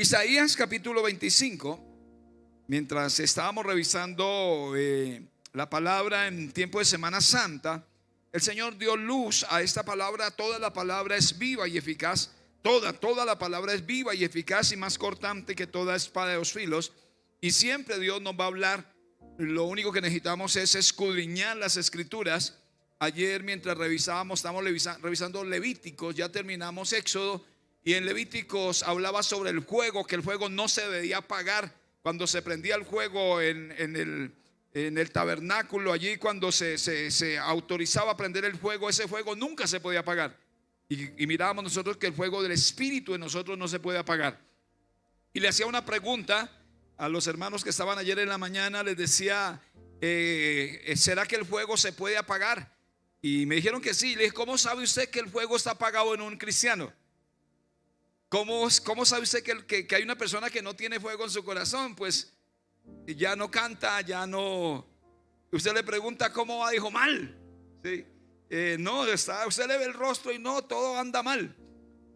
Isaías capítulo 25, mientras estábamos revisando la palabra en tiempo de Semana Santa, el Señor dio luz a esta palabra. Toda la palabra es viva y eficaz. Toda la palabra es viva y eficaz y más cortante que toda espada de dos filos. Y siempre Dios nos va a hablar. Lo único que necesitamos es escudriñar las escrituras. Ayer mientras estamos revisando Levíticos, ya terminamos Éxodo. Y en Levíticos hablaba sobre el fuego, que el fuego no se debía apagar. Cuando se prendía el fuego en el tabernáculo, allí cuando se autorizaba a prender el fuego, ese fuego nunca se podía apagar. Y mirábamos nosotros que el fuego del Espíritu en nosotros no se puede apagar. Y le hacía una pregunta a los hermanos que estaban ayer en la mañana. Les decía, ¿será que el fuego se puede apagar? Y me dijeron que sí. Le dije, ¿cómo sabe usted que el fuego está apagado en un cristiano? ¿Cómo sabe usted que hay una persona que no tiene fuego en su corazón? Pues ya no canta, ya no. Usted le pregunta cómo va, dijo mal. ¿Sí? Usted le ve el rostro y no, todo anda mal.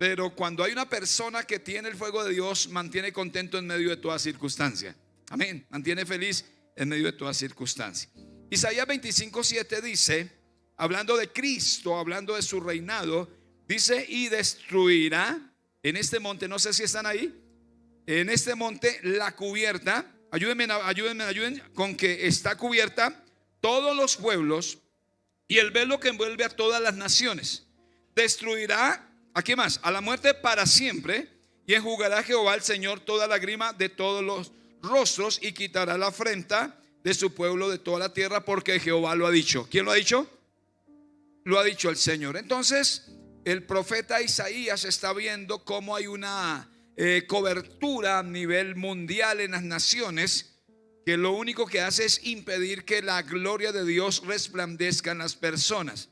Pero cuando hay una persona que tiene el fuego de Dios, mantiene contento en medio de toda circunstancia. Amén. Mantiene feliz en medio de toda circunstancia. Isaías 25:7 dice, hablando de Cristo, hablando de su reinado, dice: y destruirá en este monte, no sé si están ahí, en este monte la cubierta. Ayúdenme con que está cubierta todos los pueblos y el velo que envuelve a todas las naciones. Destruirá, ¿a qué más? A la muerte para siempre, y enjugará Jehová el Señor toda lágrima de todos los rostros, y quitará la afrenta de su pueblo de toda la tierra, porque Jehová lo ha dicho. ¿Quién lo ha dicho? Lo ha dicho el Señor. Entonces el profeta Isaías está viendo cómo hay una cobertura a nivel mundial en las naciones, que lo único que hace es impedir que la gloria de Dios resplandezca en las personas.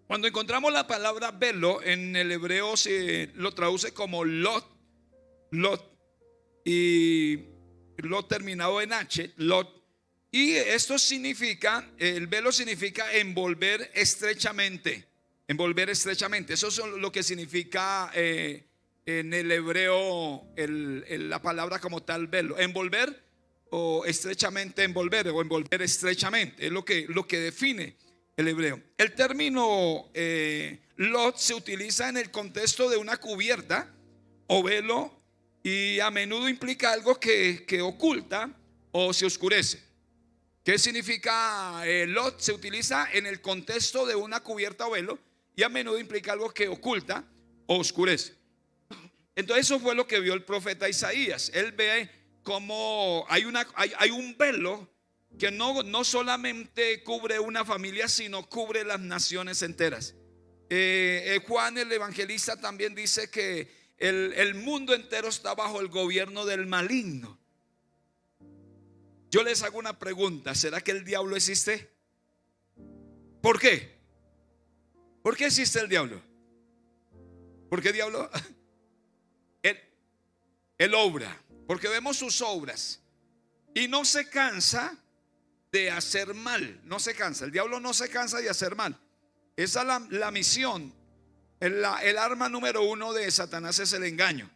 Cuando encontramos la palabra velo en el hebreo, se lo traduce como lot, y lot terminado en H, lot. Y esto significa, el velo significa envolver estrechamente. Envolver estrechamente, eso es lo que significa en el hebreo la palabra como tal, velo. Envolver o estrechamente envolver, o envolver estrechamente, es lo que define el hebreo. El término lot se utiliza en el contexto de una cubierta o velo, y a menudo implica algo que oculta o se oscurece. ¿Qué significa lot? Se utiliza en el contexto de una cubierta o velo, y a menudo implica algo que oculta o oscurece. Entonces eso fue lo que vio el profeta Isaías. Él ve cómo hay un velo que no solamente cubre una familia, sino cubre las naciones enteras. Juan el evangelista también dice que el mundo entero está bajo el gobierno del maligno. Yo les hago una pregunta: ¿será que el diablo existe? ¿Por qué? ¿Por qué existe el diablo? ¿Por qué diablo? Él obra, porque vemos sus obras, y no se cansa de hacer mal. No se cansa, el diablo no se cansa de hacer mal. Esa es la misión. El arma número uno de Satanás es el engaño.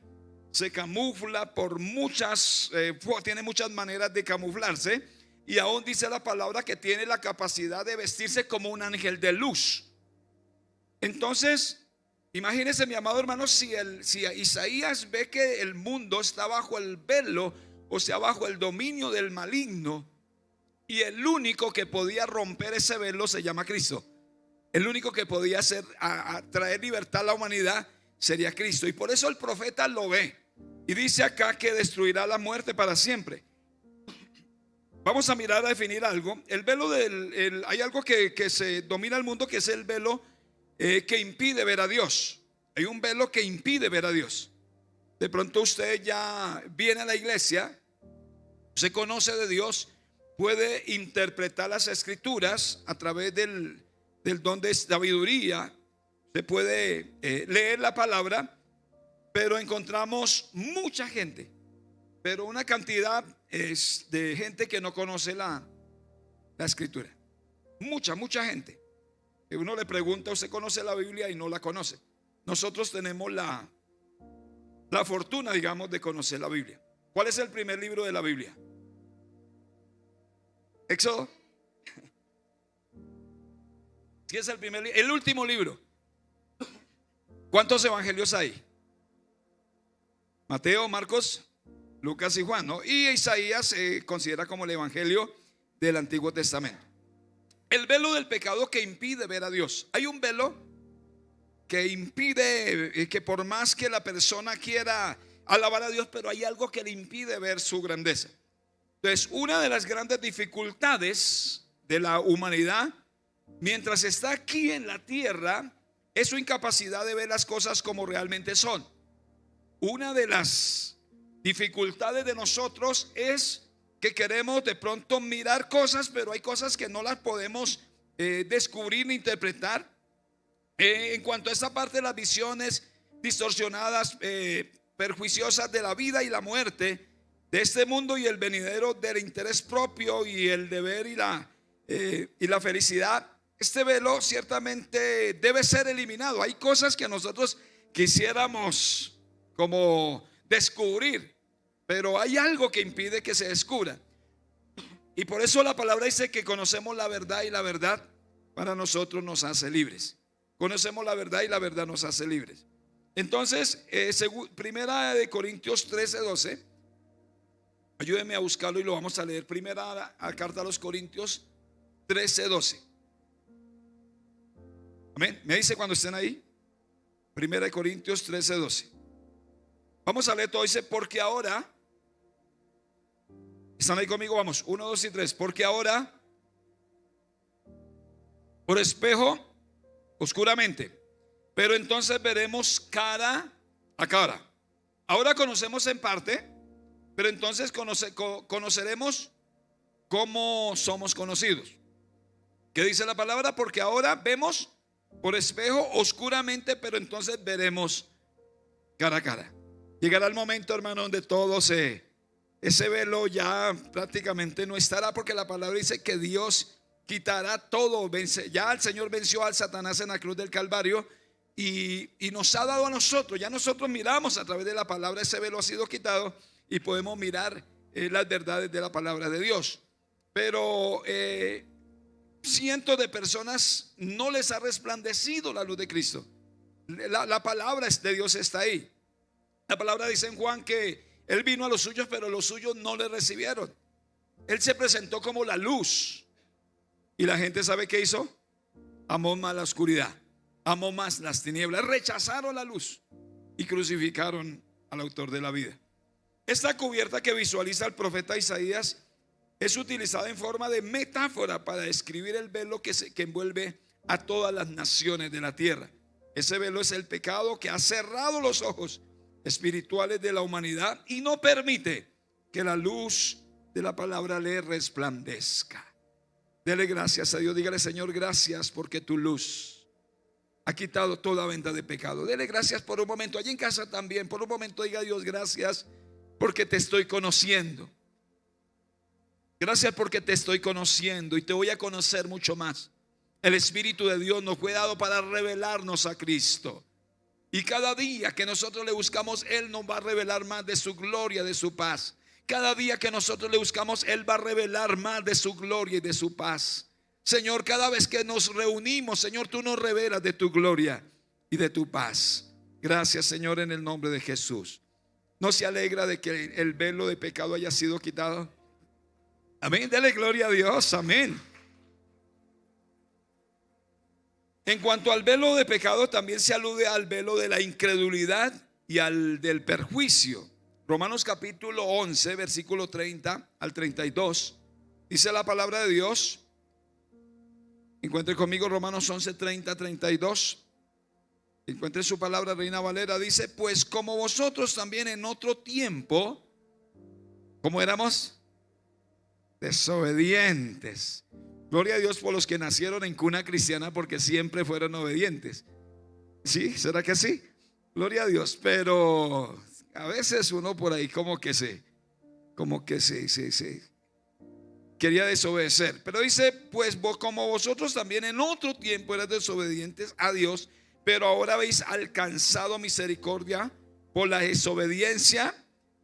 Se camufla por tiene muchas maneras de camuflarse, y aún dice la palabra que tiene la capacidad de vestirse como un ángel de luz. Entonces, imagínense, mi amado hermano, si Isaías ve que el mundo está bajo el velo, o sea, bajo el dominio del maligno, y el único que podía romper ese velo se llama Cristo. El único que podía traer libertad a la humanidad sería Cristo. Y por eso el profeta lo ve, y dice acá que destruirá la muerte para siempre. Vamos a mirar a definir algo. El velo hay algo que se domina el mundo, que es el velo que impide ver a Dios. Hay un velo que impide ver a Dios. De pronto usted ya viene a la iglesia, se conoce de Dios, puede interpretar las escrituras a través del don de sabiduría, se puede leer la palabra, pero encontramos mucha gente, pero una cantidad de gente que no conoce la escritura. Mucha gente. Uno le pregunta: ¿usted conoce la Biblia? Y no la conoce. Nosotros tenemos la fortuna, digamos, de conocer la Biblia. ¿Cuál es el primer libro de la Biblia? Éxodo. Sí, es el primer libro, el último libro. ¿Cuántos evangelios hay? Mateo, Marcos, Lucas y Juan, ¿no? Y Isaías se considera como el evangelio del Antiguo Testamento. El velo del pecado que impide ver a Dios. Hay un velo que impide que por más que la persona quiera alabar a Dios, pero hay algo que le impide ver su grandeza. Entonces, una de las grandes dificultades de la humanidad mientras está aquí en la tierra es su incapacidad de ver las cosas como realmente son. Una de las dificultades de nosotros es que queremos de pronto mirar cosas, pero hay cosas que no las podemos descubrir ni interpretar. En cuanto a esta parte de las visiones distorsionadas, perjuiciosas de la vida y la muerte, de este mundo y el venidero, del interés propio y el deber y la felicidad, este velo ciertamente debe ser eliminado. Hay cosas que nosotros quisiéramos como descubrir, pero hay algo que impide que se descubra. Y por eso la palabra dice que conocemos la verdad y la verdad para nosotros nos hace libres. Conocemos la verdad y la verdad nos hace libres. Entonces, primera de Corintios 13:12. Ayúdenme a buscarlo y lo vamos a leer. Primera carta a los Corintios 13:12. Amén. ¿Me dice cuando estén ahí? Primera de Corintios 13:12. Vamos a leer todo. Dice, porque ahora, ¿están ahí conmigo? Vamos, 1, 2 y 3. Porque ahora, por espejo, oscuramente, pero entonces veremos cara a cara. Ahora conocemos en parte, pero entonces conoceremos cómo somos conocidos. ¿Qué dice la palabra? Porque ahora vemos por espejo oscuramente, pero entonces veremos cara a cara. Llegará el momento, hermano, donde todo ese velo ya prácticamente no estará, porque la palabra dice que Dios quitará todo. Ya el Señor venció al Satanás en la cruz del Calvario y nos ha dado a nosotros. Ya nosotros miramos a través de la palabra, ese velo ha sido quitado y podemos mirar las verdades de la palabra de Dios. Pero cientos de personas no les ha resplandecido la luz de Cristo. La palabra de Dios está ahí. La palabra dice en Juan que Él vino a los suyos, pero los suyos no le recibieron. Él se presentó como la luz. Y la gente, ¿sabe qué hizo? Amó más la oscuridad, amó más las tinieblas, rechazaron la luz y crucificaron al autor de la vida. Esta cubierta que visualiza el profeta Isaías es utilizada en forma de metáfora para describir el velo que envuelve a todas las naciones de la tierra. Ese velo es el pecado que ha cerrado los ojos espirituales de la humanidad y no permite que la luz de la palabra le resplandezca. Dele gracias a Dios. Dígale, Señor, gracias porque tu luz ha quitado toda venta de pecado. Dele gracias por un momento. Allí en casa también, por un momento diga a Dios, gracias porque te estoy conociendo. Gracias porque te estoy conociendo y te voy a conocer mucho más. El Espíritu de Dios nos fue dado para revelarnos a Cristo. Y cada día que nosotros le buscamos, Él nos va a revelar más de su gloria, de su paz. Cada día que nosotros le buscamos, Él va a revelar más de su gloria y de su paz. Señor, cada vez que nos reunimos, Señor, tú nos revelas de tu gloria y de tu paz. Gracias, Señor, en el nombre de Jesús. ¿No se alegra de que el velo de pecado haya sido quitado? Amén, dele gloria a Dios, amén. En cuanto al velo de pecado, también se alude al velo de la incredulidad y al del perjuicio. Romanos capítulo 11, versículo 30 al 32. Dice la palabra de Dios. Encuentre conmigo Romanos 11, 30, 32. Encuentre su palabra, Reina Valera. Dice, pues como vosotros también en otro tiempo, ¿cómo éramos? Desobedientes. Gloria a Dios por los que nacieron en cuna cristiana, porque siempre fueron obedientes. ¿Sí? ¿Será que sí? Gloria a Dios. Pero a veces uno por ahí como que se quería desobedecer. Pero dice, pues como vosotros también en otro tiempo eras desobedientes a Dios, pero ahora habéis alcanzado misericordia por la desobediencia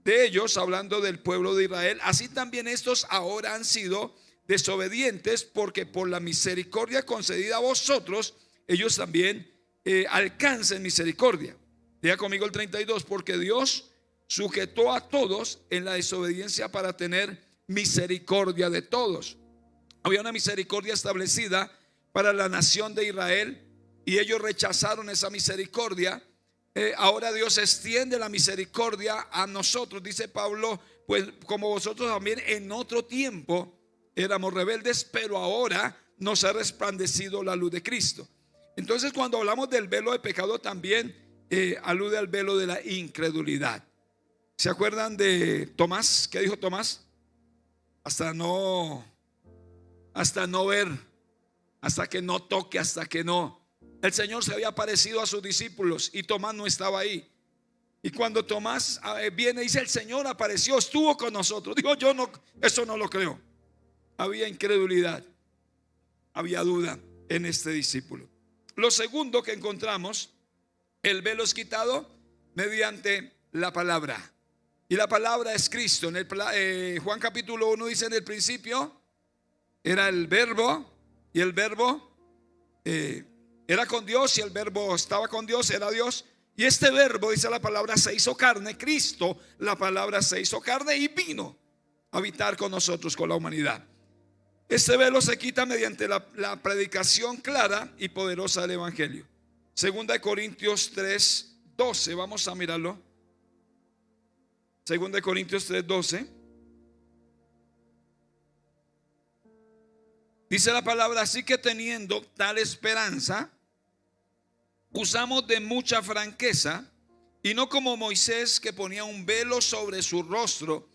de ellos, hablando del pueblo de Israel, así también estos ahora han sido desobedientes, porque por la misericordia concedida a vosotros, ellos también alcancen misericordia. Diga conmigo el 32, porque Dios sujetó a todos en la desobediencia para tener misericordia de todos. Había una misericordia establecida para la nación de Israel y ellos rechazaron esa misericordia. Ahora Dios extiende la misericordia a nosotros. Dice Pablo, pues como vosotros también en otro tiempo éramos rebeldes, pero ahora nos ha resplandecido la luz de Cristo. Entonces, cuando hablamos del velo de pecado, también alude al velo de la incredulidad. ¿Se acuerdan de Tomás? ¿Qué dijo Tomás? Hasta no ver, hasta que no toque, hasta que no. El Señor se había aparecido a sus discípulos y Tomás no estaba ahí. Y cuando Tomás viene y dice, el Señor apareció, estuvo con nosotros. Dijo, yo no, eso no lo creo. Había incredulidad, había duda en este discípulo. Lo segundo que encontramos, el velo es quitado mediante la palabra. Y la palabra es Cristo. En el Juan capítulo 1 dice, en el principio era el verbo, y el verbo era con Dios, y el verbo estaba con Dios, era Dios. Y este verbo, dice la palabra, se hizo carne. Cristo, la palabra, se hizo carne y vino a habitar con nosotros, con la humanidad. Este velo se quita mediante la predicación clara y poderosa del Evangelio. Segunda de Corintios 3:12, vamos a mirarlo. Segunda de Corintios 3:12. Dice la palabra, así que teniendo tal esperanza, usamos de mucha franqueza, y no como Moisés, que ponía un velo sobre su rostro,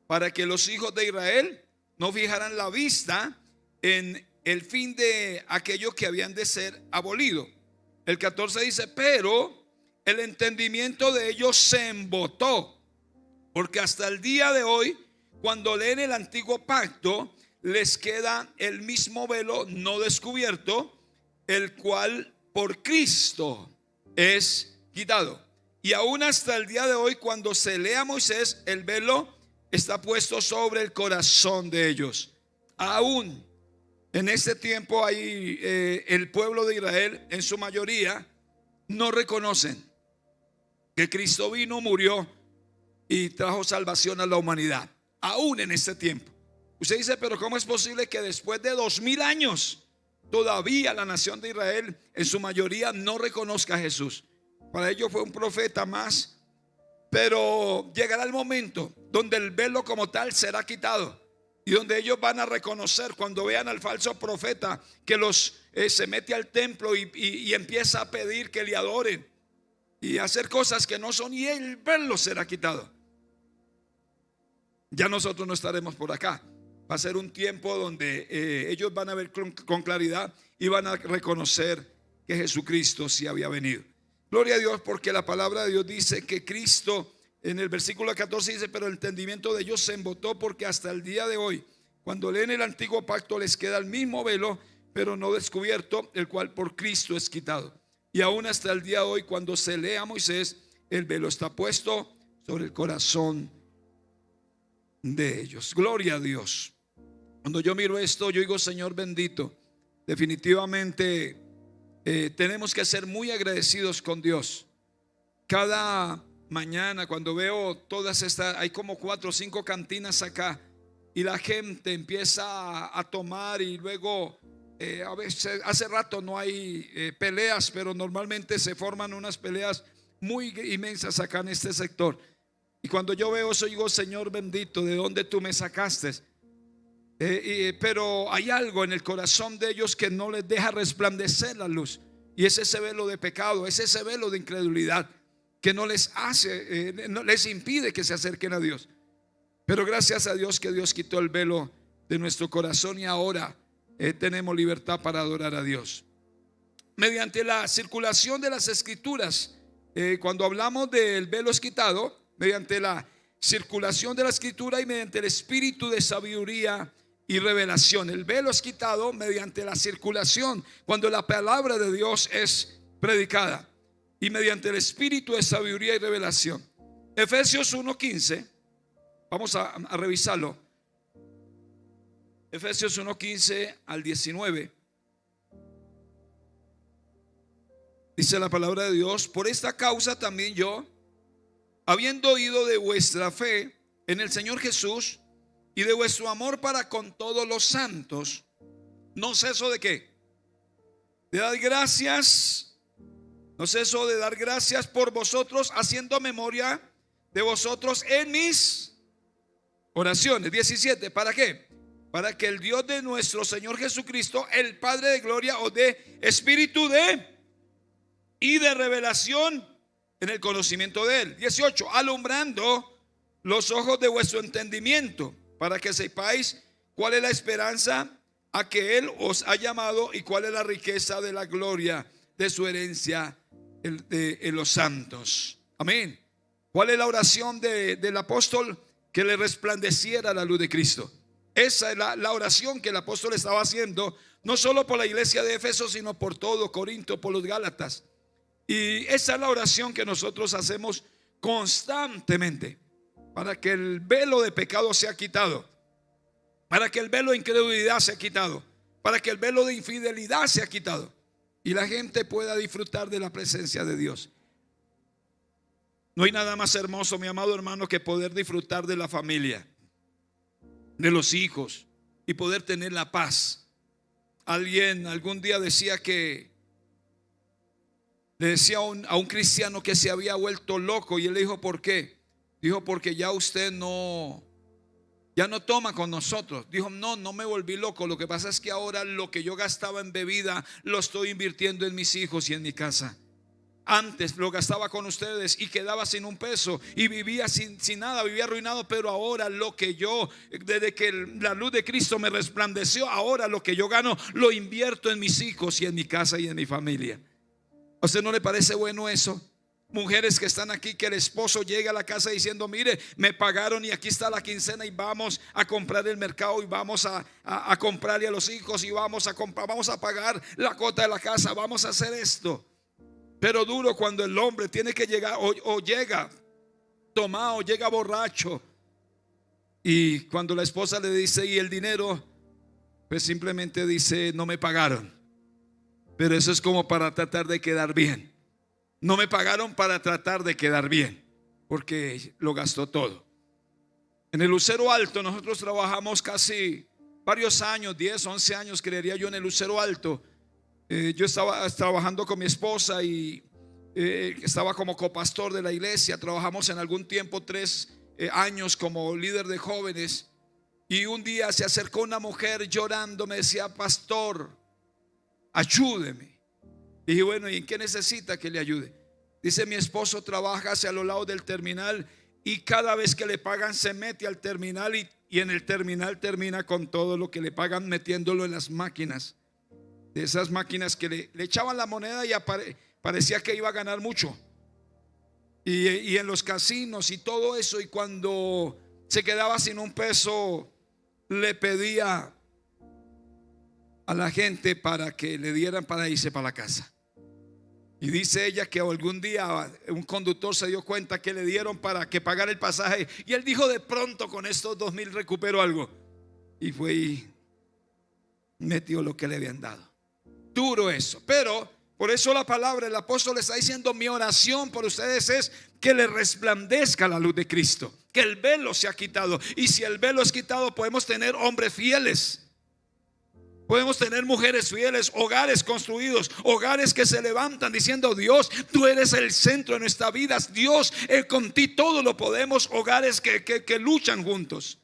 para que los hijos de Israel no fijaran la vista en el fin de aquello que habían de ser abolido. El 14 dice, pero el entendimiento de ellos se embotó, porque hasta el día de hoy, cuando leen el antiguo pacto, les queda el mismo velo no descubierto, el cual por Cristo es quitado. Y aún hasta el día de hoy, cuando se lee a Moisés, el velo está puesto sobre el corazón de ellos. Aún en este tiempo hay el pueblo de Israel, en su mayoría, no reconocen que Cristo vino, murió y trajo salvación a la humanidad. Aún en este tiempo. Usted dice, pero ¿cómo es posible que después de 2000 años todavía la nación de Israel en su mayoría no reconozca a Jesús? Para ellos fue un profeta más, pero llegará el momento donde el velo como tal será quitado y donde ellos van a reconocer, cuando vean al falso profeta que se mete al templo y empieza a pedir que le adoren y hacer cosas que no son, y el velo será quitado. Ya nosotros no estaremos por acá. Va a ser un tiempo donde ellos van a ver con claridad y van a reconocer que Jesucristo sí había venido. Gloria a Dios, porque la palabra de Dios dice que Cristo, en el versículo 14 dice, pero el entendimiento de ellos se embotó, porque hasta el día de hoy, cuando leen el antiguo pacto, les queda el mismo velo, pero no descubierto, el cual por Cristo es quitado. Y aún hasta el día de hoy, cuando se lee a Moisés, el velo está puesto sobre el corazón de ellos. Gloria a Dios. Cuando yo miro esto, yo digo, Señor bendito, definitivamente tenemos que ser muy agradecidos con Dios. Cada mañana cuando veo todas estas, hay como 4 o 5 cantinas acá, y la gente empieza a tomar, y luego a veces, hace rato no hay peleas, pero normalmente se forman unas peleas muy inmensas acá en este sector. Y cuando yo veo eso, digo, Señor bendito, ¿de dónde tú me sacaste? Pero hay algo en el corazón de ellos que no les deja resplandecer la luz, y es ese velo de pecado, es ese velo de incredulidad que no les hace, no les impide que se acerquen a Dios. Pero gracias a Dios que Dios quitó el velo de nuestro corazón, y ahora tenemos libertad para adorar a Dios mediante la circulación de las escrituras. Cuando hablamos del velo es quitado mediante la circulación de la escritura y mediante el espíritu de sabiduría y revelación. El velo es quitado mediante la circulación, cuando la palabra de Dios es predicada. y mediante el espíritu de sabiduría y revelación. Efesios 1:15, vamos a revisarlo. Efesios 1:15 al 19. Dice la palabra de Dios: por esta causa también yo, habiendo oído de vuestra fe en el Señor Jesús y de vuestro amor para con todos los santos, no ceso de ¿qué? De dar gracias. No ceso de dar gracias por vosotros, haciendo memoria de vosotros en mis oraciones. 17. ¿Para qué? Para que el Dios de nuestro Señor Jesucristo, el Padre de gloria, os dé espíritu y de revelación en el conocimiento de Él. 18. Alumbrando los ojos de vuestro entendimiento, para que sepáis cuál es la esperanza a que Él os ha llamado y cuál es la riqueza de la gloria de su herencia en los santos. Amén. ¿Cuál es la oración del apóstol? Que le resplandeciera la luz de Cristo. Esa es la oración que el apóstol estaba haciendo, no solo por la iglesia de Éfeso, sino por todo Corinto, por los Gálatas. Y esa es la oración que nosotros hacemos constantemente, para que el velo de pecado sea quitado, para que el velo de incredulidad sea quitado, para que el velo de infidelidad sea quitado y la gente pueda disfrutar de la presencia de Dios. No hay nada más hermoso, mi amado hermano, que poder disfrutar de la familia, de los hijos, y poder tener la paz. Alguien algún día decía que le decía a un cristiano que se había vuelto loco, y él le dijo: ¿por qué? Dijo: porque ya usted ya no toma con nosotros. Dijo: no me volví loco, lo que pasa es que ahora lo que yo gastaba en bebida lo estoy invirtiendo en mis hijos y en mi casa. Antes lo gastaba con ustedes y quedaba sin un peso y vivía sin nada, vivía arruinado. Pero ahora lo que yo, desde que la luz de Cristo me resplandeció, ahora lo que yo gano lo invierto en mis hijos y en mi casa y en mi familia. ¿A usted no le parece bueno eso? Mujeres que están aquí, que el esposo llega a la casa diciendo: mire, me pagaron y aquí está la quincena y vamos a comprar el mercado y vamos a comprarle a los hijos y vamos a pagar la cuota de la casa, vamos a hacer esto. Pero duro cuando el hombre tiene que llegar o llega tomado, llega borracho, y cuando la esposa le dice: ¿y el dinero? Pues simplemente dice: no me pagaron. Pero eso es como para tratar de quedar bien. No me pagaron para tratar de quedar bien, porque lo gastó todo. En el Lucero Alto nosotros trabajamos casi varios años, 10, 11 años creería yo en el Lucero Alto. Yo estaba trabajando con mi esposa y estaba como copastor de la iglesia. Trabajamos en algún tiempo 3 años como líder de jóvenes. Y un día se acercó una mujer llorando, me decía: pastor, ayúdeme. Dije: bueno, ¿y en qué necesita que le ayude? Dice: mi esposo trabaja hacia los lados del terminal y cada vez que le pagan se mete al terminal y en el terminal termina con todo lo que le pagan metiéndolo en las máquinas. De esas máquinas que le echaban la moneda y parecía que iba a ganar mucho. Y en los casinos y todo eso. Y cuando se quedaba sin un peso, le pedía a la gente para que le dieran para irse para la casa. Y dice ella que algún día un conductor se dio cuenta que le dieron para que pagara el pasaje. Y él dijo: de pronto con estos 2,000 recupero algo. Y fue y metió lo que le habían dado. Duro eso. Pero por eso la palabra, el apóstol está diciendo: mi oración por ustedes es que le resplandezca la luz de Cristo, que el velo se ha quitado. Y si el velo es quitado, podemos tener hombres fieles, podemos tener mujeres fieles, hogares construidos, hogares que se levantan diciendo: Dios, tú eres el centro de nuestra vida. Dios, con ti todo lo podemos. Hogares que luchan juntos.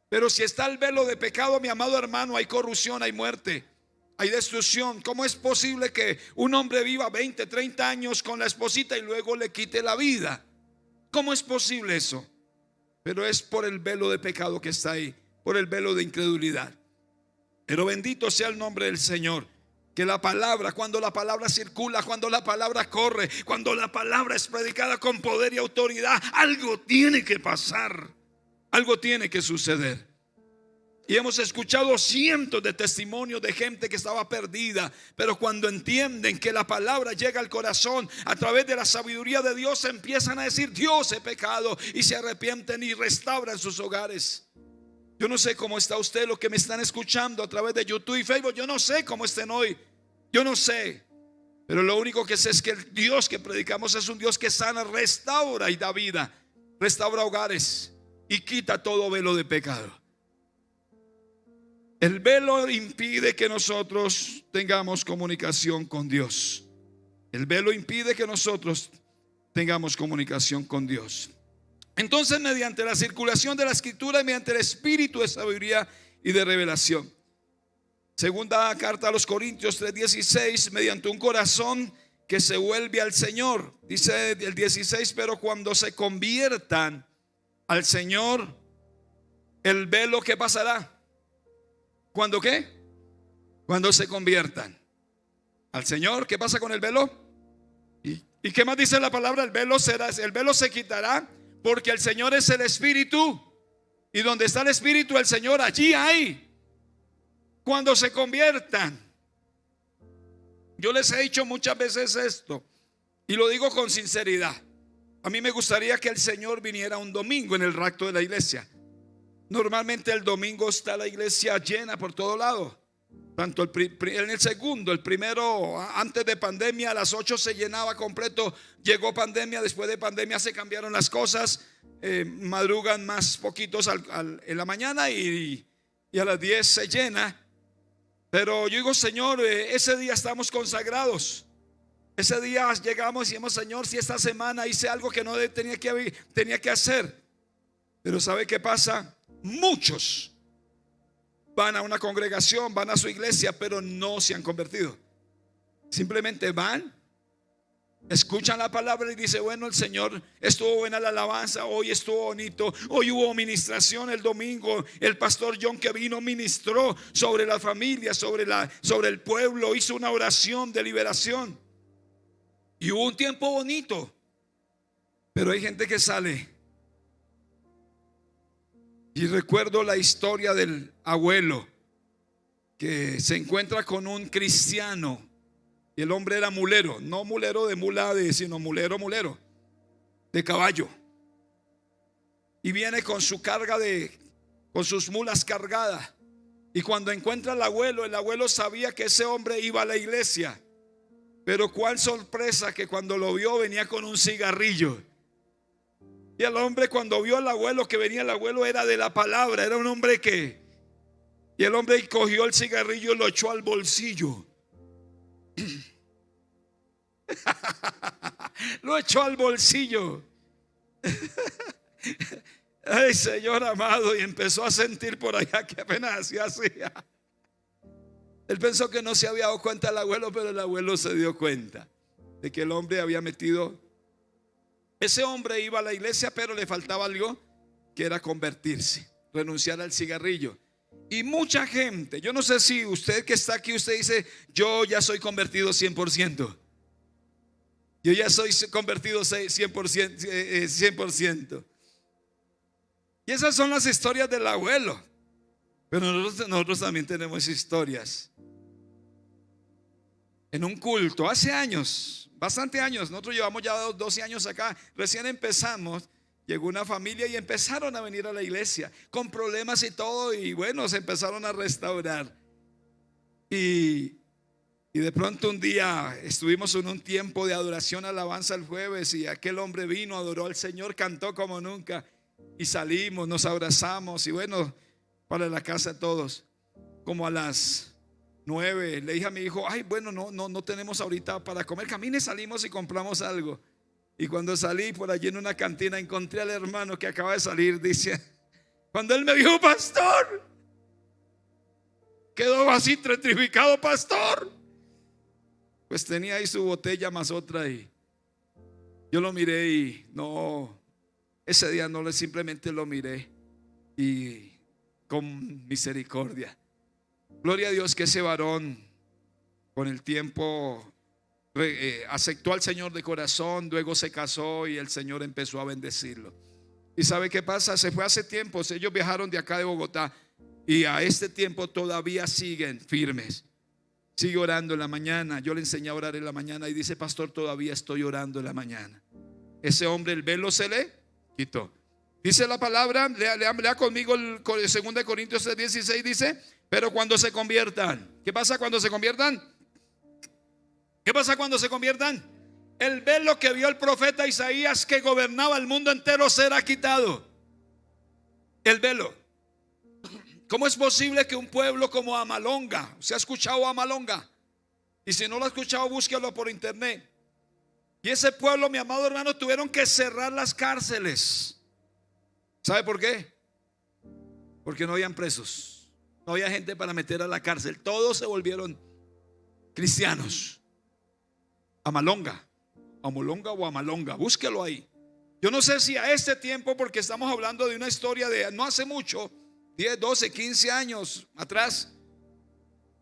Pero si está el velo de pecado, mi amado hermano, hay corrupción, hay muerte, hay destrucción. ¿Cómo es posible que un hombre viva 20, 30 años con la esposita y luego le quite la vida? ¿Cómo es posible eso? Pero es por el velo de pecado que está ahí, por el velo de incredulidad. Pero bendito sea el nombre del Señor. Que la palabra, cuando la palabra circula, cuando la palabra corre, cuando la palabra es predicada con poder y autoridad, algo tiene que pasar, algo tiene que suceder. Y hemos escuchado cientos de testimonios de gente que estaba perdida, pero cuando entienden que la palabra llega al corazón a través de la sabiduría de Dios, empiezan a decir: Dios, he pecado, y se arrepienten y restauran sus hogares. Yo no sé cómo está usted, los que me están escuchando a través de YouTube y Facebook. Yo no sé cómo estén hoy, yo no sé, pero lo único que sé es que el Dios que predicamos es un Dios que sana, restaura y da vida, restaura hogares y quita todo velo de pecado. El velo impide que nosotros tengamos comunicación con Dios. El velo impide que nosotros tengamos comunicación con Dios. Entonces, mediante la circulación de la Escritura y mediante el espíritu de sabiduría y de revelación. Segunda carta a los Corintios 3:16, mediante un corazón que se vuelve al Señor. Dice el 16: pero cuando se conviertan al Señor, el velo, ¿qué pasará? ¿Cuándo qué? Cuando se conviertan al Señor, ¿qué pasa con el velo? ¿Y qué más dice la palabra? El velo se quitará, porque el Señor es el Espíritu, y donde está el Espíritu del Señor, allí hay. Cuando se conviertan. Yo les he dicho muchas veces esto, y lo digo con sinceridad. A mí me gustaría que el Señor viniera un domingo en el rapto de la iglesia. Normalmente el domingo está la iglesia llena por todo lado. Tanto en el segundo, el primero, antes de pandemia, a las 8 se llenaba completo. Llegó pandemia, después de pandemia se cambiaron las cosas. Madrugan más poquitos en la mañana y a las 10 se llena. Pero yo digo: Señor, ese día estamos consagrados. Ese día llegamos y decimos: Señor, si esta semana hice algo que no tenía que hacer. Pero ¿sabe qué pasa? Muchos van a una congregación, van a su iglesia, pero no se han convertido. Simplemente van, escuchan la palabra y dicen: bueno, el Señor, estuvo buena la alabanza, hoy estuvo bonito, hoy hubo ministración el domingo, el pastor John que vino ministró sobre la familia, sobre el pueblo, hizo una oración de liberación y hubo un tiempo bonito. Pero hay gente que sale. Y recuerdo la historia del abuelo que se encuentra con un cristiano, y el hombre era mulero, no mulero de mula, sino mulero de caballo. Y viene con su carga con sus mulas cargadas. Y cuando encuentra al abuelo, el abuelo sabía que ese hombre iba a la iglesia. Pero cuál sorpresa que cuando lo vio venía con un cigarrillo. Y el hombre, cuando vio al abuelo, que venía el abuelo era de la palabra, era un hombre y el hombre cogió el cigarrillo y lo echó al bolsillo. Lo echó al bolsillo. Ay, Señor amado, y empezó a sentir por allá que apenas hacía. Él pensó que no se había dado cuenta el abuelo, pero el abuelo se dio cuenta de que el hombre había metido. Ese hombre iba a la iglesia, pero le faltaba algo, que era convertirse, renunciar al cigarrillo. Y mucha gente, yo no sé si usted que está aquí, usted dice: yo ya soy convertido 100%. Yo ya soy convertido 100%. Y esas son las historias del abuelo. Pero nosotros también tenemos historias. En un culto, hace años, bastante años, nosotros llevamos ya 12 años acá, recién empezamos, llegó una familia y empezaron a venir a la iglesia con problemas y todo, y bueno, se empezaron a restaurar. Y de pronto un día estuvimos en un tiempo de adoración, alabanza el jueves, y aquel hombre vino, adoró al Señor, cantó como nunca, y salimos, nos abrazamos, y bueno, para la casa todos. Como a las 9 le dije a mi hijo: ay, bueno, no tenemos ahorita para comer, camine, salimos y compramos algo. Y cuando salí por allí en una cantina, encontré al hermano que acaba de salir. Dice, cuando él me dijo: pastor, quedó así petrificado, pastor. Pues tenía ahí su botella más otra, y yo lo miré y no, ese día no, simplemente lo miré y con misericordia. Gloria a Dios que ese varón con el tiempo aceptó al Señor de corazón, luego se casó y el Señor empezó a bendecirlo. ¿Y sabe qué pasa? Se fue hace tiempo, ellos viajaron de acá de Bogotá Y a este tiempo todavía siguen firmes. Sigue orando en la mañana. Yo le enseñé a orar en la mañana y dice: pastor, todavía estoy orando en la mañana. Ese hombre, el velo se le quitó. Dice la palabra, lea conmigo el 2 Corintios 3:16, dice: pero cuando se conviertan. ¿Qué pasa cuando se conviertan? ¿Qué pasa cuando se conviertan? El velo que vio el profeta Isaías, que gobernaba el mundo entero, será quitado. El velo. ¿Cómo es posible que un pueblo como Amalonga, ¿se ha escuchado Amalonga? Y si no lo ha escuchado, búsquelo por internet. Y ese pueblo, mi amado hermano, tuvieron que cerrar las cárceles. ¿Sabe por qué? Porque no habían presos, no había gente para meter a la cárcel. Todos se volvieron cristianos. Amalonga, Amolonga o Amalonga, búsquelo ahí. Yo no sé si a este tiempo, porque estamos hablando de una historia de no hace mucho, 10, 12, 15 años atrás.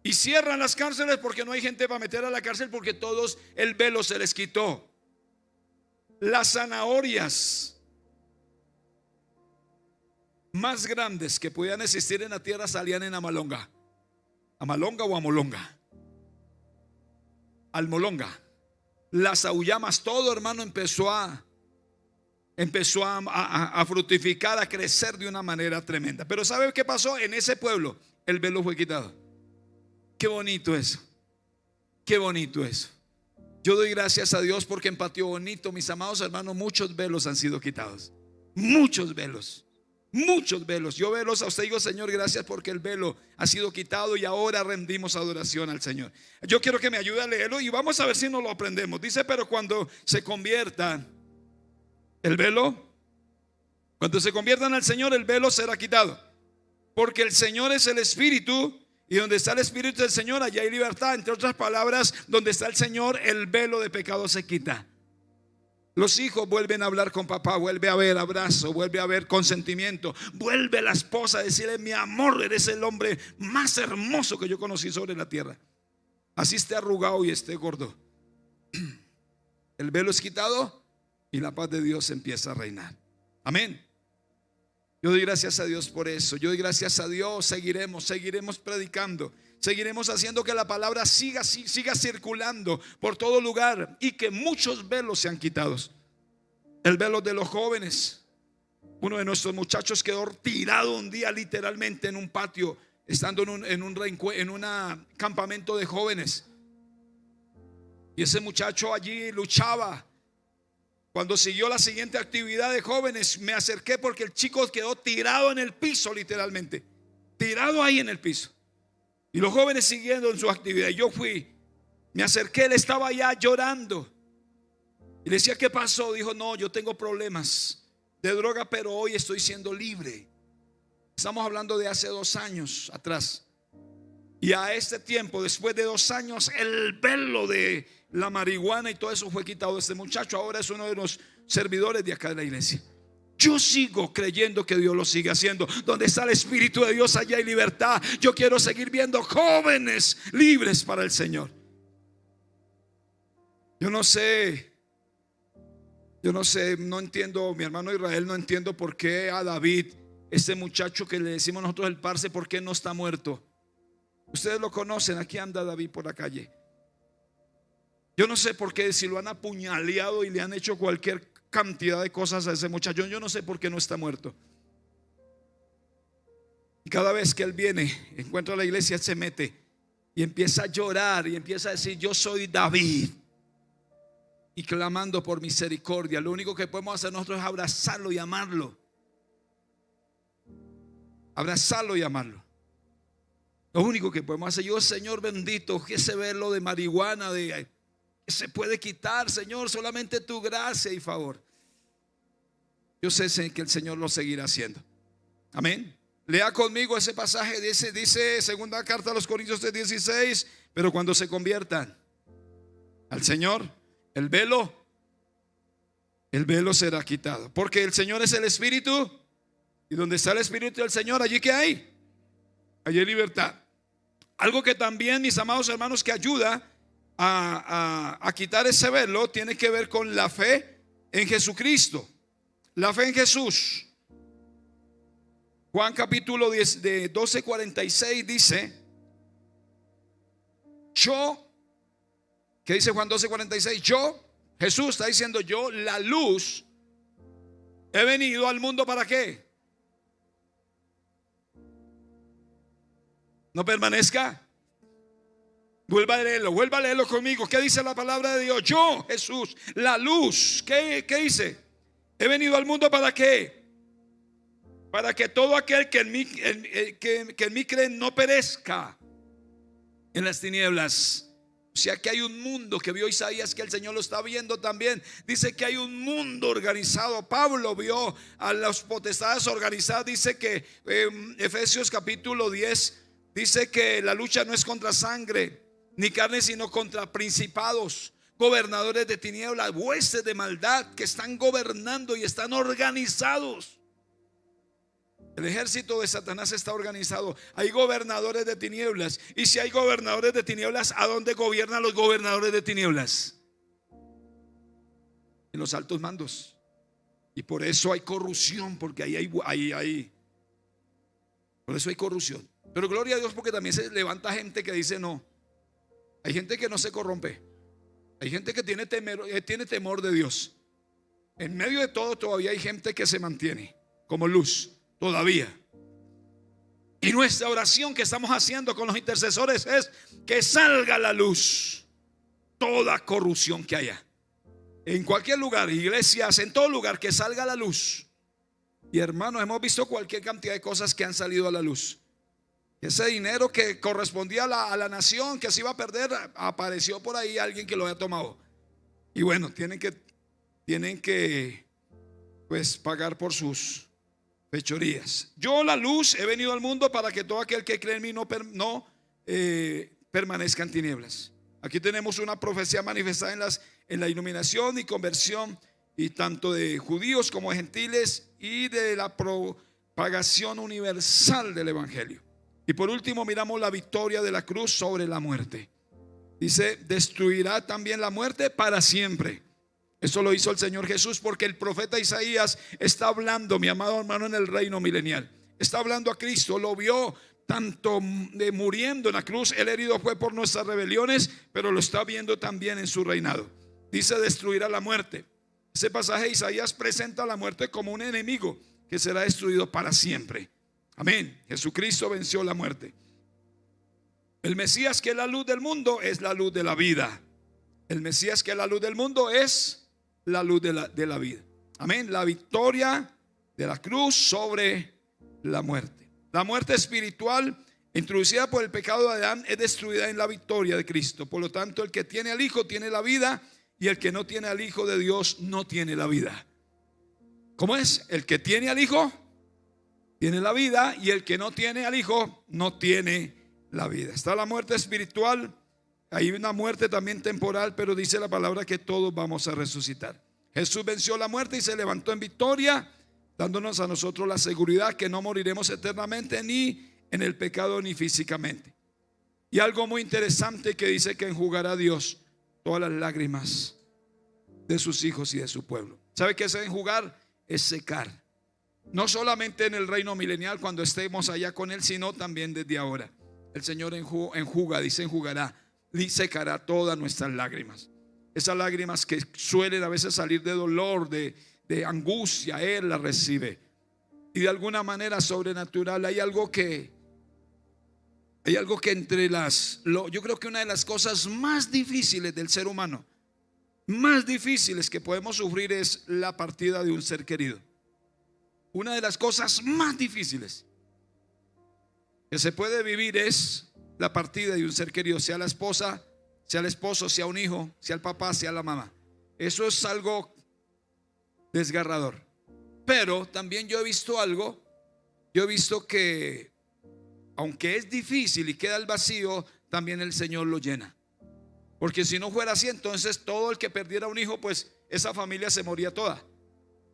Y cierran las cárceles porque no hay gente para meter a la cárcel, porque todos el velo se les quitó. Las zanahorias más grandes que pudieran existir en la tierra salían en Amalonga. Amalonga o Amolonga. Almolonga. Las auyamas, todo, hermano, empezó a fructificar, a crecer de una manera tremenda. Pero ¿sabe qué pasó? En ese pueblo el velo fue quitado. Qué bonito eso. Qué bonito eso. Yo doy gracias a Dios porque en Patio Bonito, mis amados hermanos, muchos velos han sido quitados. Muchos velos. Muchos velos. Yo velos a usted digo: Señor, gracias porque el velo ha sido quitado y ahora rendimos adoración al Señor. Yo quiero que me ayude a leerlo y vamos a ver si nos lo aprendemos. Dice: pero cuando se conviertan, el velo, cuando se conviertan al Señor, el velo será quitado. Porque el Señor es el Espíritu, y donde está el Espíritu del Señor, allá hay libertad. Entre otras palabras, donde está el Señor, el velo de pecado se quita. Los hijos vuelven a hablar con papá, vuelve a haber abrazo, vuelve a haber consentimiento, vuelve la esposa a decirle: mi amor, eres el hombre más hermoso que yo conocí sobre la tierra. Así esté arrugado y esté gordo, el velo es quitado y la paz de Dios empieza a reinar. Amén. Yo doy gracias a Dios por eso. Yo doy gracias a Dios. Seguiremos predicando. Seguiremos haciendo que la palabra siga circulando por todo lugar y que muchos velos sean quitados. El velo de los jóvenes. Uno de nuestros muchachos quedó tirado un día literalmente en un patio, estando en un campamento de jóvenes. Y ese muchacho allí luchaba. Cuando siguió la siguiente actividad de jóvenes, me acerqué porque el chico quedó tirado en el piso, literalmente. Tirado ahí en el piso. Y los jóvenes siguiendo en su actividad. Yo fui, me acerqué, él estaba allá llorando. Y le decía: ¿qué pasó? Dijo: no, yo tengo problemas de droga, pero hoy estoy siendo libre. Estamos hablando de hace 2 años atrás. Y a este tiempo, después de 2 años, el velo de la marihuana y todo eso fue quitado de este muchacho. Ahora es uno de los servidores de acá de la iglesia. Yo sigo creyendo que Dios lo sigue haciendo. Donde está el Espíritu de Dios, allá hay libertad. Yo quiero seguir viendo jóvenes libres para el Señor. Yo no sé, no entiendo, mi hermano Israel, no entiendo por qué a David, este muchacho que le decimos nosotros el parce, ¿por qué no está muerto? Ustedes lo conocen, aquí anda David por la calle. Yo no sé por qué, si lo han apuñaleado y le han hecho cualquier cantidad de cosas a ese muchacho, yo no sé por qué no está muerto. Y cada vez que él viene, encuentra la iglesia, él se mete y empieza a llorar y empieza a decir: yo soy David, y clamando por misericordia. Lo único que podemos hacer nosotros es abrazarlo y amarlo. Abrazarlo y amarlo. Lo único que podemos hacer. Yo, Señor bendito, que ese velo de marihuana que se puede quitar, Señor, solamente tu gracia y favor. Yo sé que el Señor lo seguirá haciendo. Amén. Lea conmigo ese pasaje. Dice segunda carta a los Corintios 3:16: pero cuando se conviertan al Señor, el velo será quitado. Porque el Señor es el Espíritu, y donde está el Espíritu del Señor, allí que hay libertad. Algo que también, mis amados hermanos, que ayuda a quitar ese velo, tiene que ver con la fe en Jesucristo. La fe en Jesús. Juan capítulo 10 de 12:46 dice, ¿qué dice Juan 12:46? Jesús está diciendo, yo, la luz, he venido al mundo ¿para qué? No permanezca. Vuelva a leerlo conmigo. ¿Qué dice la palabra de Dios? Yo, Jesús, la luz. ¿Qué dice? He venido al mundo ¿para qué? Para que todo aquel que en mí cree no perezca en las tinieblas. O sea que hay un mundo que vio Isaías, que el Señor lo está viendo también. Dice que hay un mundo organizado. Pablo vio a las potestades organizadas. Dice que Efesios capítulo 10 dice que la lucha no es contra sangre ni carne, sino contra principados, gobernadores de tinieblas, huestes de maldad que están gobernando y están organizados. El ejército de Satanás está organizado. Hay gobernadores de tinieblas. Y si hay gobernadores de tinieblas, ¿a dónde gobiernan los gobernadores de tinieblas? En los altos mandos. Y por eso hay corrupción, porque por eso hay corrupción. Pero gloria a Dios, porque también se levanta gente que dice no. Hay gente que no se corrompe. Hay gente que tiene temor de Dios. En medio de todo todavía hay gente que se mantiene como luz. Todavía. Y nuestra oración que estamos haciendo con los intercesores es que salga a la luz toda corrupción que haya. En cualquier lugar, iglesias, en todo lugar, que salga a la luz. Y hermanos, hemos visto cualquier cantidad de cosas que han salido a la luz. Ese dinero que correspondía a la nación, que se iba a perder, apareció por ahí alguien que lo había tomado. Y bueno, tienen que pues pagar por sus fechorías. Yo, la luz, he venido al mundo para que todo aquel que cree en mí no permanezca en tinieblas. Aquí tenemos una profecía manifestada en la iluminación y conversión, y tanto de judíos como de gentiles, y de la propagación universal del evangelio. Y por último miramos la victoria de la cruz sobre la muerte. Dice, destruirá también la muerte para siempre. Eso lo hizo el Señor Jesús, porque el profeta Isaías está hablando, mi amado hermano, en el reino milenial. Está hablando a Cristo, lo vio tanto muriendo en la cruz. El herido fue por nuestras rebeliones, pero lo está viendo también en su reinado. Dice, destruirá la muerte. Ese pasaje de Isaías presenta a la muerte como un enemigo que será destruido para siempre. Amén. Jesucristo venció la muerte. El Mesías, que es la luz del mundo, es la luz de la vida. El Mesías, que es la luz del mundo, es la luz de la vida. Amén. La victoria de la cruz sobre la muerte. La muerte espiritual introducida por el pecado de Adán es destruida en la victoria de Cristo. Por lo tanto, el que tiene al Hijo tiene la vida, y el que no tiene al Hijo de Dios no tiene la vida. ¿Cómo es? El que tiene al Hijo tiene la vida, y el que no tiene al Hijo no tiene la vida. Está la muerte espiritual. Hay una muerte también temporal, pero dice la palabra que todos vamos a resucitar. Jesús venció la muerte y se levantó en victoria, dándonos a nosotros la seguridad que no moriremos eternamente, ni en el pecado ni físicamente. Y algo muy interesante que dice que enjugará Dios todas las lágrimas de sus hijos y de su pueblo. ¿Sabe qué es enjugar? Es secar. No solamente en el reino milenial cuando estemos allá con Él, sino también desde ahora. El Señor enjuga, dice enjugará, y secará todas nuestras lágrimas. Esas lágrimas que suelen a veces salir de dolor, de angustia, Él las recibe. Y de alguna manera sobrenatural hay algo que entre yo creo que una de las cosas más difíciles del ser humano, más difíciles que podemos sufrir, es la partida de un ser querido. Una de las cosas más difíciles que se puede vivir es la partida de un ser querido, sea la esposa, sea el esposo, sea un hijo, sea el papá, sea la mamá. Eso es algo desgarrador. Pero también yo he visto que aunque es difícil y queda el vacío, también el Señor lo llena. Porque si no fuera así, entonces todo el que perdiera un hijo, pues esa familia se moría toda.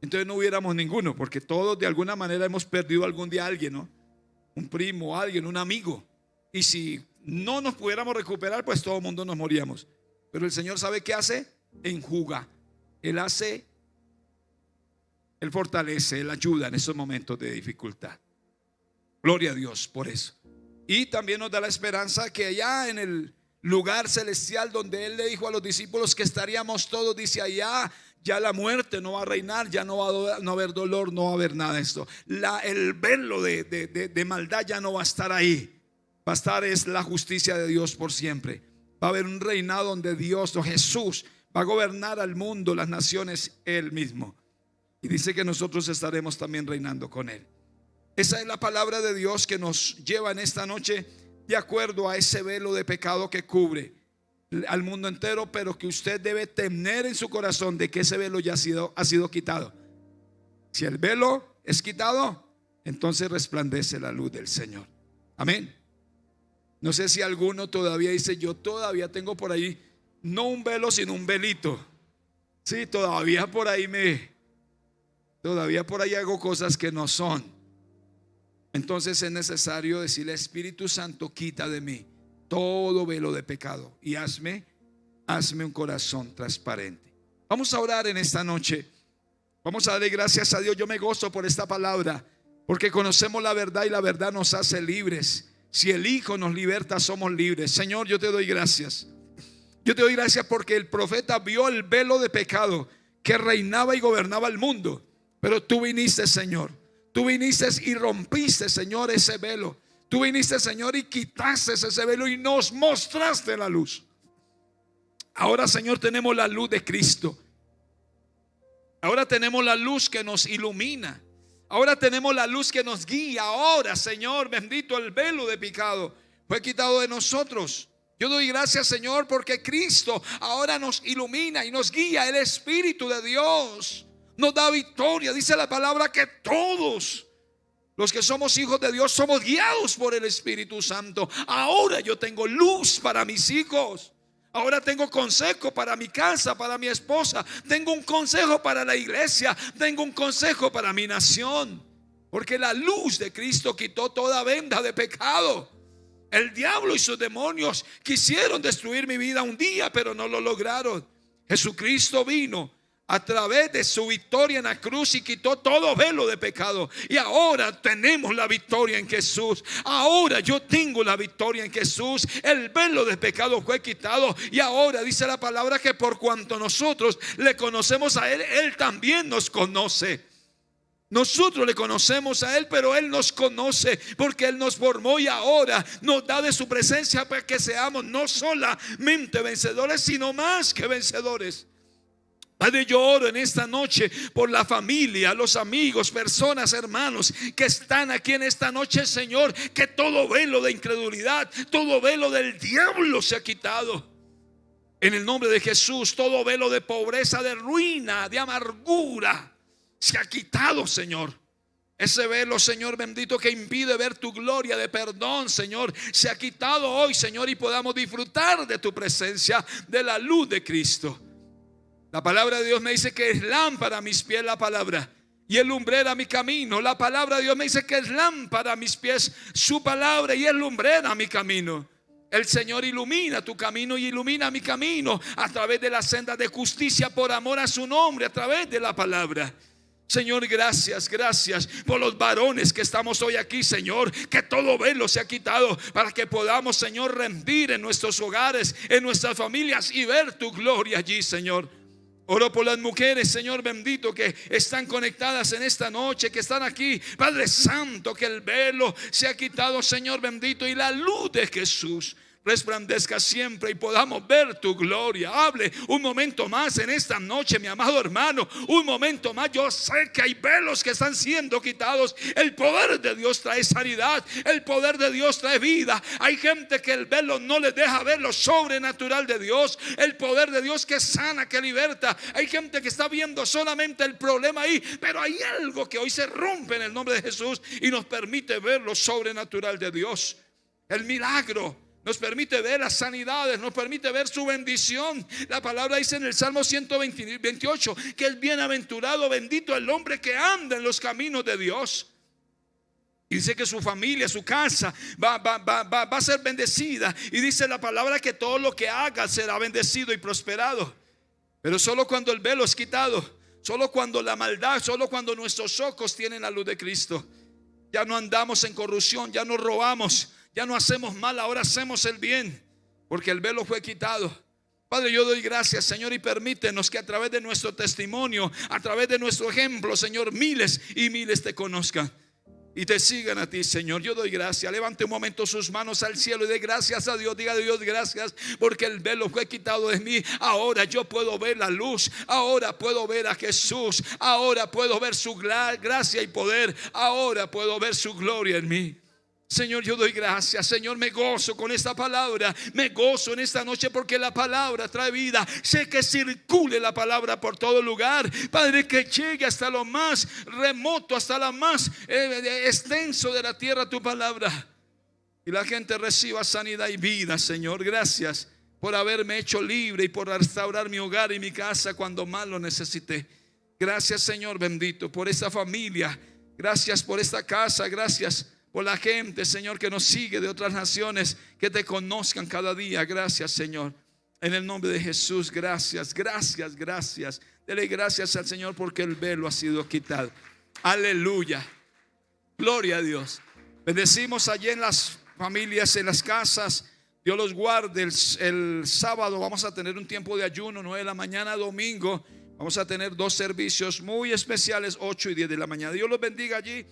Entonces no hubiéramos ninguno, porque todos de alguna manera hemos perdido algún día a alguien, ¿no? Un primo, alguien, un amigo. Y si no nos pudiéramos recuperar, pues todo el mundo nos moríamos. Pero el Señor sabe qué hace, enjuga. Él fortalece, Él ayuda en esos momentos de dificultad. Gloria a Dios por eso. Y también nos da la esperanza que allá en el lugar celestial donde Él le dijo a los discípulos que estaríamos todos, dice allá ya la muerte no va a reinar, ya no va a haber dolor, no va a haber nada de esto. El velo de maldad ya no va a estar ahí. Va a estar es la justicia de Dios por siempre. Va a haber un reinado donde Dios o Jesús va a gobernar al mundo, las naciones, Él mismo. Y dice que nosotros estaremos también reinando con Él. Esa es la palabra de Dios que nos lleva en esta noche de acuerdo a ese velo de pecado que cubre al mundo entero, pero que usted debe tener en su corazón de que ese velo ya ha sido quitado. Si el velo es quitado, entonces resplandece la luz del Señor. Amén. No sé si alguno todavía dice: yo todavía tengo por ahí no un velo sino un velito. Sí, todavía por ahí hago cosas que no son. Entonces es necesario decirle: Espíritu Santo, quita de mí todo velo de pecado y hazme un corazón transparente. Vamos a orar en esta noche. Vamos a darle gracias a Dios. Yo me gozo por esta palabra, porque conocemos la verdad y la verdad nos hace libres. Si el Hijo nos liberta, somos libres. Señor, yo te doy gracias. Yo te doy gracias porque el profeta vio el velo de pecado que reinaba y gobernaba el mundo. Pero tú viniste, Señor. Tú viniste y rompiste, Señor, ese velo. Tú viniste, Señor, y quitaste ese velo y nos mostraste la luz. Ahora, Señor, tenemos la luz de Cristo. Ahora tenemos la luz que nos ilumina. Ahora tenemos la luz que nos guía. Ahora, Señor, bendito, el velo de pecado fue quitado de nosotros. Yo doy gracias, Señor, porque Cristo ahora nos ilumina y nos guía. El Espíritu de Dios nos da victoria. Dice la palabra que todos los que somos hijos de Dios somos guiados por el Espíritu Santo. Ahora yo tengo luz para mis hijos. Ahora tengo consejo para mi casa, para mi esposa. Tengo un consejo para la iglesia. Tengo un consejo para mi nación. Porque la luz de Cristo quitó toda venda de pecado. El diablo y sus demonios quisieron destruir mi vida un día, pero no lo lograron. Jesucristo vino a través de su victoria en la cruz y quitó todo velo de pecado. Y ahora tenemos la victoria en Jesús. Ahora yo tengo la victoria en Jesús. El velo de pecado fue quitado. Y ahora dice la palabra que por cuanto nosotros le conocemos a Él, Él también nos conoce. Nosotros le conocemos a Él, pero Él nos conoce porque Él nos formó y ahora nos da de su presencia para que seamos no solamente vencedores, sino más que vencedores. Padre, yo oro en esta noche por la familia, los amigos, personas, hermanos que están aquí en esta noche, Señor, que todo velo de incredulidad, todo velo del diablo se ha quitado. En el nombre de Jesús, todo velo de pobreza, de ruina, de amargura se ha quitado, Señor. Ese velo, Señor bendito, que impide ver tu gloria de perdón, Señor, se ha quitado hoy, Señor, y podamos disfrutar de tu presencia, de la luz de Cristo. La palabra de Dios me dice que es lámpara a mis pies la palabra y es lumbrera a mi camino. La palabra de Dios me dice que es lámpara a mis pies su palabra y es lumbrera a mi camino. El Señor ilumina tu camino y ilumina mi camino a través de la senda de justicia por amor a su nombre, a través de la palabra. Señor, gracias por los varones que estamos hoy aquí, Señor, que todo velo se ha quitado para que podamos, Señor, rendir en nuestros hogares, en nuestras familias y ver tu gloria allí, Señor. Oro por las mujeres, Señor bendito, que están conectadas en esta noche, que están aquí, Padre Santo, que el velo se ha quitado, Señor bendito, y la luz de Jesús resplandezca siempre y podamos ver tu gloria. Hable un momento más en esta noche, mi amado hermano, un momento más. Yo sé que hay velos que están siendo quitados. El poder de Dios trae sanidad, el poder de Dios trae vida. Hay gente que el velo no les deja ver lo sobrenatural de Dios, el poder de Dios que sana, que liberta. Hay gente que está viendo solamente el problema ahí, pero hay algo que hoy se rompe en el nombre de Jesús y nos permite ver lo sobrenatural de Dios. El milagro nos permite ver las sanidades, nos permite ver su bendición. La palabra dice en el Salmo 128 que es bienaventurado, bendito el hombre que anda en los caminos de Dios. Y dice que su familia, su casa va a ser bendecida. Y dice la palabra que todo lo que haga será bendecido y prosperado. Pero solo cuando el velo es quitado, solo cuando la maldad, solo cuando nuestros ojos tienen la luz de Cristo. Ya no andamos en corrupción, ya no robamos, ya no hacemos mal, ahora hacemos el bien, porque el velo fue quitado. Padre, yo doy gracias, Señor, y permítenos que a través de nuestro testimonio, a través de nuestro ejemplo, Señor, miles y miles te conozcan y te sigan a ti, Señor. Yo doy gracias. Levante un momento sus manos al cielo y dé gracias a Dios. Diga a Dios gracias porque el velo fue quitado de mí. Ahora yo puedo ver la luz. Ahora puedo ver a Jesús. Ahora puedo ver su gracia y poder. Ahora puedo ver su gloria en mí. Señor, yo doy gracias. Señor, me gozo con esta palabra. Me gozo en esta noche porque la palabra trae vida. Sé que circule la palabra por todo lugar, Padre, que llegue hasta lo más remoto, hasta la más extenso de la tierra tu palabra, y la gente reciba sanidad y vida. Señor, gracias por haberme hecho libre y por restaurar mi hogar y mi casa cuando más lo necesité. Gracias, Señor bendito, por esta familia. Gracias por esta casa. Gracias por la gente, Señor, que nos sigue de otras naciones, que te conozcan cada día. Gracias, Señor, en el nombre de Jesús. Gracias, gracias, gracias. Dele gracias al Señor porque el velo ha sido quitado. Aleluya, gloria a Dios. Bendecimos allí en las familias, en las casas. Dios los guarde. El sábado vamos a tener un tiempo de ayuno, 9 de la mañana, domingo vamos a tener 2 servicios muy especiales, 8 y 10 de la mañana. Dios los bendiga allí.